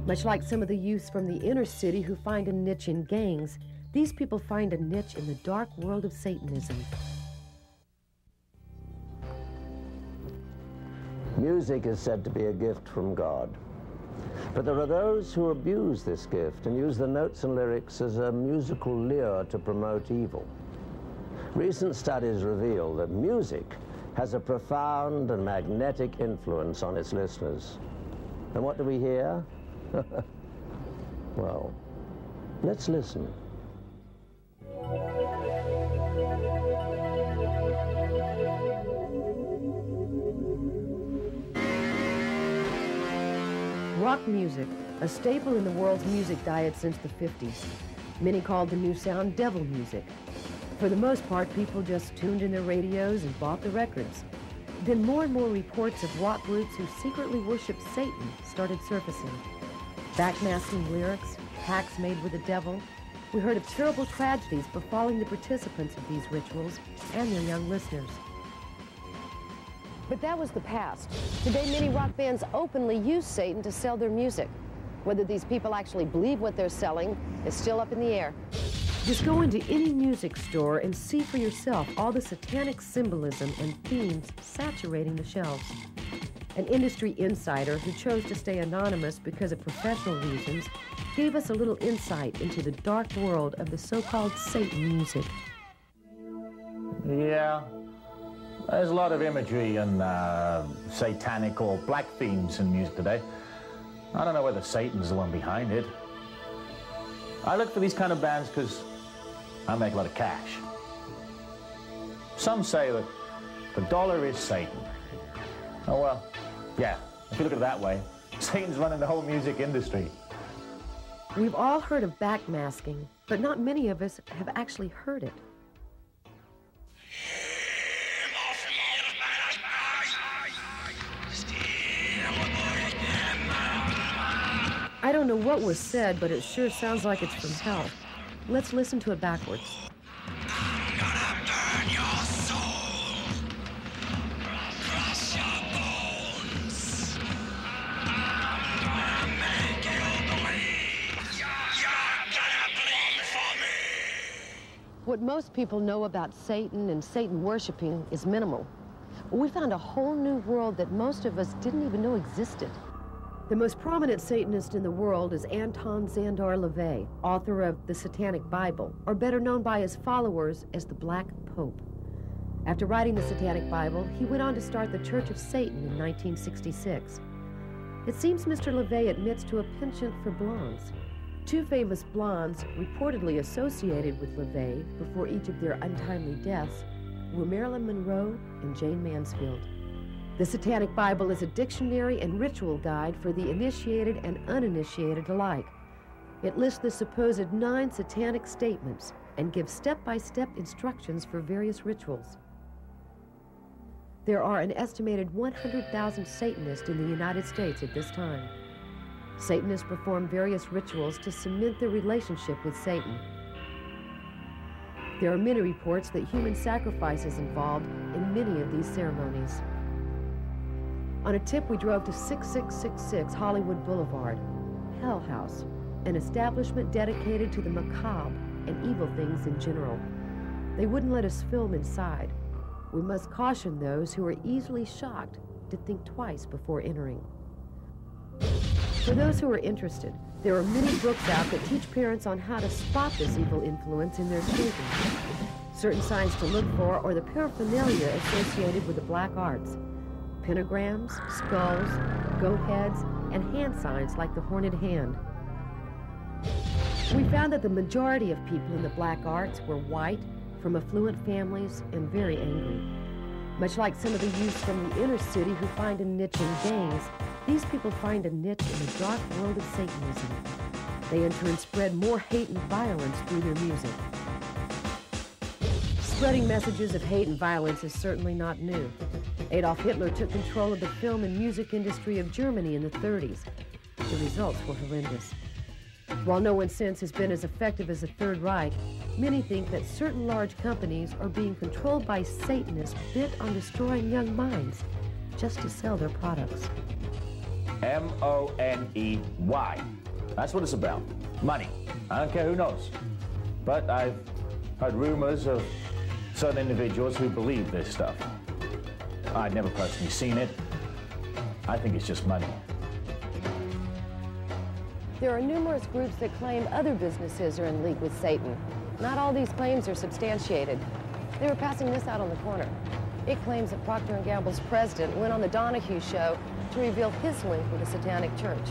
Much like some of the youths from the inner city who find a niche in gangs, these people find a niche in the dark world of Satanism. Music is said to be a gift from God. But there are those who abuse this gift and use the notes and lyrics as a musical lure to promote evil. Recent studies reveal that music has a profound and magnetic influence on its listeners. And what do we hear? Well, let's listen. Rock music, a staple in the world's music diet since the 50s. Many called the new sound devil music. For the most part, people just tuned in their radios and bought the records. Then more and more reports of rock groups who secretly worshiped Satan started surfacing. Backmasking lyrics, pacts made with the devil. We heard of terrible tragedies befalling the participants of these rituals and their young listeners. But that was the past. Today, many rock bands openly use Satan to sell their music. Whether these people actually believe what they're selling is still up in the air. Just go into any music store and see for yourself all the satanic symbolism and themes saturating the shelves. An industry insider who chose to stay anonymous because of professional reasons gave us a little insight into the dark world of the so-called Satan music. Yeah. There's a lot of imagery and satanic or black themes in music today. I don't know whether Satan's the one behind it. I look for these kind of bands because I make a lot of cash. Some say that the dollar is Satan. Oh well, yeah, if you look at it that way, Satan's running the whole music industry. We've all heard of backmasking, but not many of us have actually heard it. I don't know what was said, but it sure sounds like it's from hell. Let's listen to it backwards. I'm gonna burn your soul, crush your bones. I'm gonna make you bleed. You're gonna bleed for me. What most people know about Satan and Satan worshiping is minimal. We found a whole new world that most of us didn't even know existed. The most prominent Satanist in the world is Anton Szandor LaVey, author of the Satanic Bible, or better known by his followers as the Black Pope. After writing the Satanic Bible, he went on to start the Church of Satan in 1966. It seems Mr. LaVey admits to a penchant for blondes. Two famous blondes reportedly associated with LaVey before each of their untimely deaths were Marilyn Monroe and Jane Mansfield. The Satanic Bible is a dictionary and ritual guide for the initiated and uninitiated alike. It lists the supposed 9 satanic statements and gives step-by-step instructions for various rituals. There are an estimated 100,000 Satanists in the United States at this time. Satanists perform various rituals to cement their relationship with Satan. There are many reports that human sacrifice is involved in many of these ceremonies. On a tip, we drove to 6666 Hollywood Boulevard, Hell House, an establishment dedicated to the macabre and evil things in general. They wouldn't let us film inside. We must caution those who are easily shocked to think twice before entering. For those who are interested, there are many books out that teach parents on how to spot this evil influence in their children. Certain signs to look for are the paraphernalia associated with the black arts. Pentagrams, skulls, goat heads, and hand signs like the horned hand. We found that the majority of people in the black arts were white, from affluent families, and very angry. Much like some of the youths from the inner city who find a niche in gangs, these people find a niche in the dark world of Satanism. They in turn spread more hate and violence through their music. Spreading messages of hate and violence is certainly not new. Adolf Hitler took control of the film and music industry of Germany in the 30s. The results were horrendous. While no one since has been as effective as the Third Reich, many think that certain large companies are being controlled by Satanists bent on destroying young minds just to sell their products. M-O-N-E-Y. That's what it's about. Money. I don't care who knows. But I've heard rumors of certain individuals who believe this stuff. I've never personally seen it. I think it's just money. There are numerous groups that claim other businesses are in league with Satan. Not all these claims are substantiated. They were passing this out on the corner. It claims that Procter & Gamble's president went on the Donahue Show to reveal his link with the Satanic Church.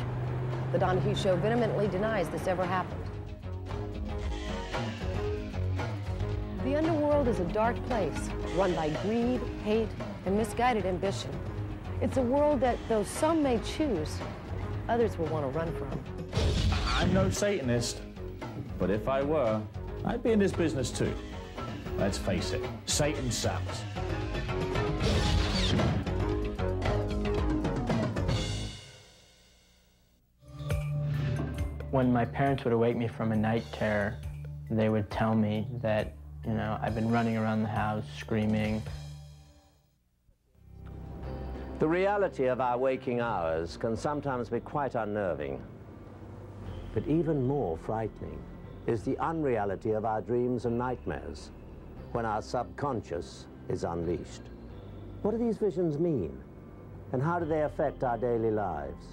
The Donahue Show vehemently denies this ever happened. The underworld is a dark place, run by greed, hate, and misguided ambition. It's a world that, though some may choose, others will want to run from. I'm no Satanist, but if I were, I'd be in this business too. Let's face it, Satan sells. When my parents would awake me from a night terror, they would tell me that, you know, I've been running around the house screaming. The reality of our waking hours can sometimes be quite unnerving. But even more frightening is the unreality of our dreams and nightmares when our subconscious is unleashed. What do these visions mean? And how do they affect our daily lives?